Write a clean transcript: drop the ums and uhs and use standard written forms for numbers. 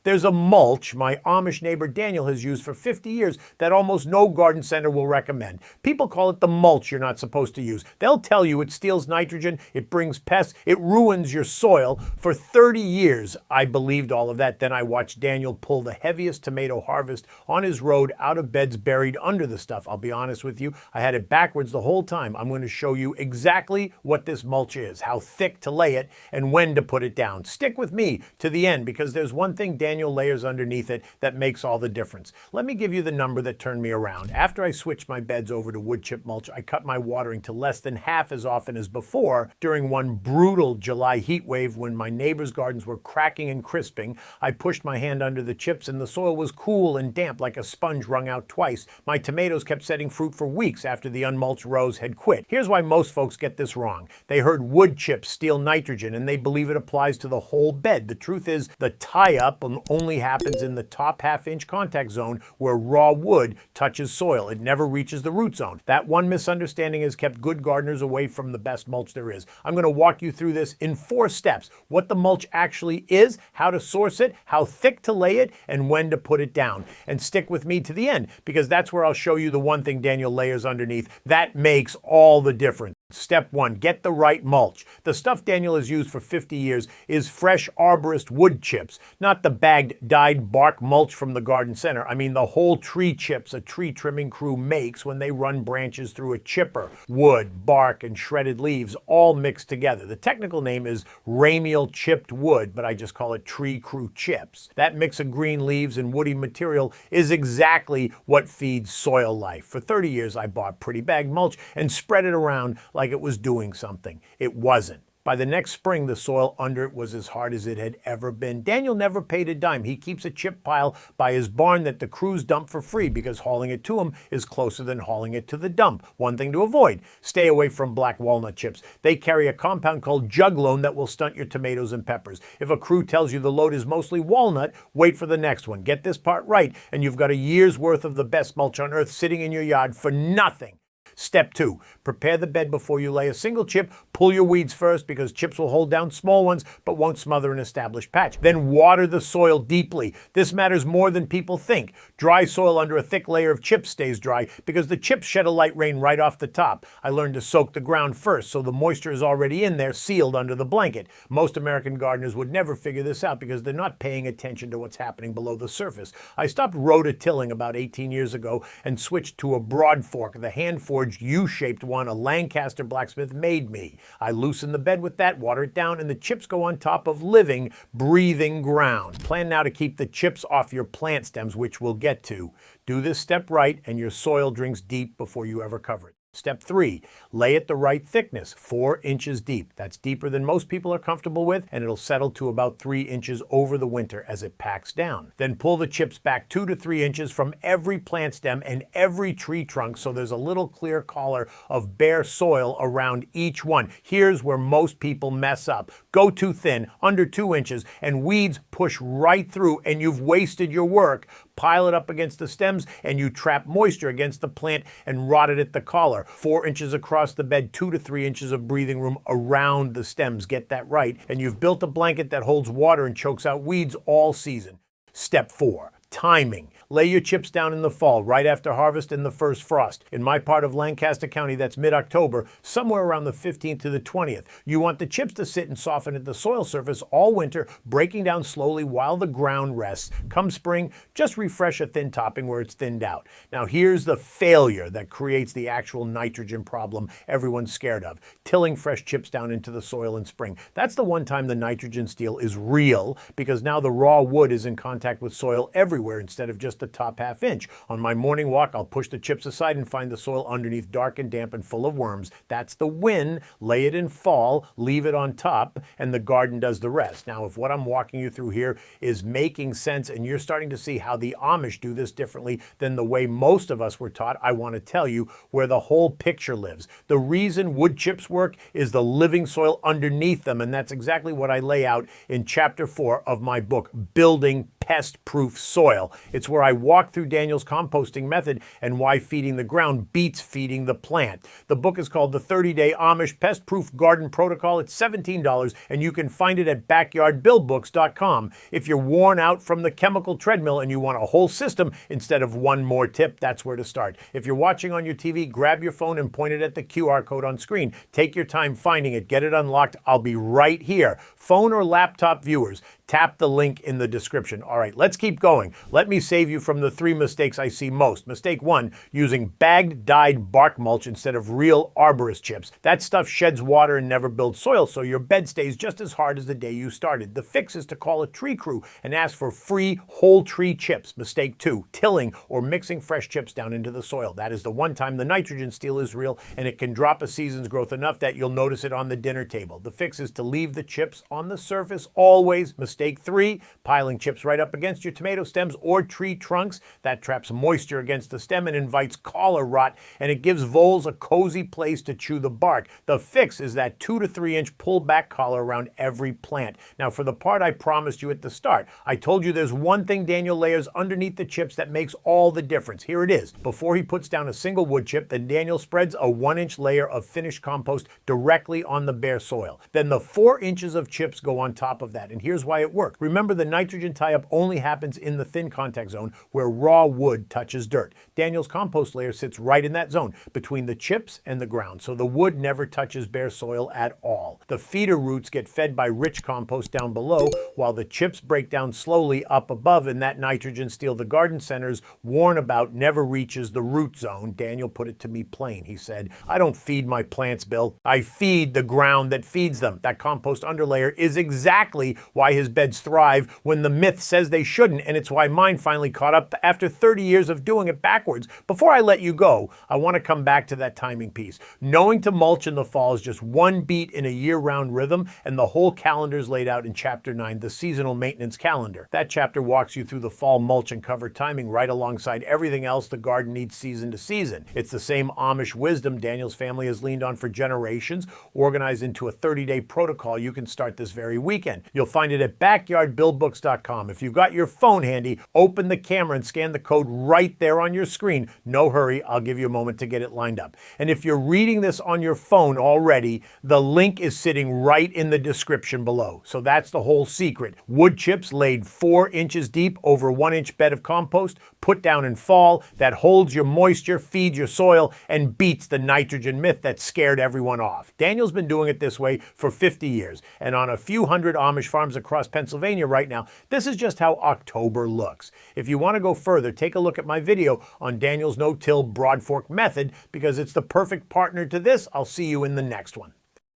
There's a mulch my Amish neighbor Daniel has used for 50 years that almost no garden center will recommend. People call it the mulch you're not supposed to use. They'll tell you it steals nitrogen, it brings pests, it ruins your soil. For 30 years, I believed all of that. Then I watched Daniel pull the heaviest tomato harvest on his road out of beds buried under the stuff. I'll be honest with you, I had it backwards the whole time. I'm going to show you exactly what this mulch is, how thick to lay it, and when to put it down. Stick with me to the end because there's one thing Daniel layers underneath it that makes all the difference. Let me give you the number that turned me around. After I switched my beds over to wood chip mulch, I cut my watering to less than half as often as before. During one brutal July heat wave when my neighbors' gardens were cracking and crisping, I pushed my hand under the chips and the soil was cool and damp like a sponge wrung out twice. My tomatoes kept setting fruit for weeks after the unmulched rows had quit. Here's why most folks get this wrong. They heard wood chips steal nitrogen and they believe it applies to the whole bed. The truth is the tie-up only happens in the top half-inch contact zone where raw wood touches soil. It never reaches the root zone. That one misunderstanding has kept good gardeners away from the best mulch there is. I'm going to walk you through this in 4 steps. What the mulch actually is, how to source it, how thick to lay it, and when to put it down. And stick with me to the end because that's where I'll show you the one thing Daniel layers underneath. That makes all the difference. Step 1, get the right mulch. The stuff Daniel has used for 50 years is fresh arborist wood chips, not the bagged dyed bark mulch from the garden center. I mean the whole tree chips a tree trimming crew makes when they run branches through a chipper. Wood, bark, and shredded leaves all mixed together. The technical name is ramial chipped wood, but I just call it tree crew chips. That mix of green leaves and woody material is exactly what feeds soil life. For 30 years I bought pretty bagged mulch and spread it around like it was doing something. It wasn't. By the next spring, the soil under it was as hard as it had ever been. Daniel never paid a dime. He keeps a chip pile by his barn that the crews dump for free because hauling it to him is closer than hauling it to the dump. One thing to avoid, stay away from black walnut chips. They carry a compound called juglone that will stunt your tomatoes and peppers. If a crew tells you the load is mostly walnut, wait for the next one. Get this part right, and you've got a year's worth of the best mulch on earth sitting in your yard for nothing. Step 2, prepare the bed before you lay a single chip. Pull your weeds first because chips will hold down small ones but won't smother an established patch. Then water the soil deeply. This matters more than people think. Dry soil under a thick layer of chips stays dry because the chips shed a light rain right off the top. I learned to soak the ground first so the moisture is already in there, sealed under the blanket. Most American gardeners would never figure this out because they're not paying attention to what's happening below the surface. I stopped rototilling about 18 years ago and switched to a broad fork, the hand-forged U-shaped one a Lancaster blacksmith made me. I loosen the bed with that, water it down, and the chips go on top of living, breathing ground. Plan now to keep the chips off your plant stems, which we'll get to. Do this step right, and your soil drinks deep before you ever cover it. Step 3, lay it the right thickness, 4 inches deep. That's deeper than most people are comfortable with, and it'll settle to about 3 inches over the winter as it packs down. Then pull the chips back 2 to 3 inches from every plant stem and every tree trunk so there's a little clear collar of bare soil around each one. Here's where most people mess up. Go too thin, under 2 inches, and weeds push right through and you've wasted your work. Pile it up against the stems and you trap moisture against the plant and rot it at the collar. 4 inches across the bed, 2 to 3 inches of breathing room around the stems. Get that right. And you've built a blanket that holds water and chokes out weeds all season. Step 4, timing. Lay your chips down in the fall, right after harvest and the first frost. In my part of Lancaster County, that's mid-October, somewhere around the 15th to the 20th. You want the chips to sit and soften at the soil surface all winter, breaking down slowly while the ground rests. Come spring, just refresh a thin topping where it's thinned out. Now here's the failure that creates the actual nitrogen problem everyone's scared of. Tilling fresh chips down into the soil in spring. That's the one time the nitrogen steal is real because now the raw wood is in contact with soil everywhere instead of just the top half inch. On my morning walk, I'll push the chips aside and find the soil underneath dark and damp and full of worms. That's the win. Lay it in fall, leave it on top, and the garden does the rest. Now, if what I'm walking you through here is making sense and you're starting to see how the Amish do this differently than the way most of us were taught, I want to tell you where the whole picture lives. The reason wood chips work is the living soil underneath them, and that's exactly what I lay out in chapter 4 of my book, Building Pest-Proof soil. It's where I walk through Daniel's composting method and why feeding the ground beats feeding the plant. The book is called The 30-Day Amish Pest-Proof Garden Protocol. It's $17, and you can find it at backyardbillbooks.com. If you're worn out from the chemical treadmill and you want a whole system instead of one more tip, that's where to start. If you're watching on your TV, grab your phone and point it at the QR code on screen. Take your time finding it. Get it unlocked. I'll be right here. Phone or laptop viewers, tap the link in the description. All right, let's keep going. Let me save you from the 3 mistakes I see most. Mistake 1, using bagged dyed bark mulch instead of real arborist chips. That stuff sheds water and never builds soil, so your bed stays just as hard as the day you started. The fix is to call a tree crew and ask for free whole tree chips. Mistake 2, tilling or mixing fresh chips down into the soil. That is the one time the nitrogen steal is real, and it can drop a season's growth enough that you'll notice it on the dinner table. The fix is to leave the chips on the surface always. Mistake 3, piling chips right up against your tomato stems or tree trunks. That traps moisture against the stem and invites collar rot, and it gives voles a cozy place to chew the bark. The fix is that 2 to 3 inch pull-back collar around every plant. Now, for the part I promised you at the start, I told you there's one thing Daniel layers underneath the chips that makes all the difference. Here it is. Before he puts down a single wood chip, then Daniel spreads a 1-inch layer of finished compost directly on the bare soil. Then the 4 inches of chips go on top of that, and here's why it works. Remember, the nitrogen tie-up only happens in the thin contact zone where raw wood touches dirt. Daniel's compost layer sits right in that zone, between the chips and the ground, so the wood never touches bare soil at all. The feeder roots get fed by rich compost down below, while the chips break down slowly up above, and that nitrogen steal the garden centers warn about never reaches the root zone. Daniel put it to me plain. He said, "I don't feed my plants, Bill. I feed the ground that feeds them." That compost underlayer is exactly why his beds thrive when the myth says they shouldn't, and it's why mine finally caught up after 30 years of doing it backwards. Before I let you go, I want to come back to that timing piece. Knowing to mulch in the fall is just one beat in a year-round rhythm, and the whole calendar is laid out in Chapter 9, the Seasonal Maintenance Calendar. That chapter walks you through the fall mulch and cover timing right alongside everything else the garden needs season to season. It's the same Amish wisdom Daniel's family has leaned on for generations, organized into a 30-day protocol you can start this very weekend. You'll find it at backyardbillbooks.com. If you've got your phone handy, open the camera and scan the code right there on your screen. No hurry, I'll give you a moment to get it lined up. And if you're reading this on your phone already, the link is sitting right in the description below. So that's the whole secret. Wood chips laid 4 inches deep over a 1-inch bed of compost, put down in fall, that holds your moisture, feeds your soil, and beats the nitrogen myth that scared everyone off. Daniel's been doing it this way for 50 years, and on a few hundred Amish farms across Pennsylvania right now, this is just how October looks. If you want to go further, take a look at my video on Daniel's no-till broad fork method, because it's the perfect partner to this. I'll see you in the next one.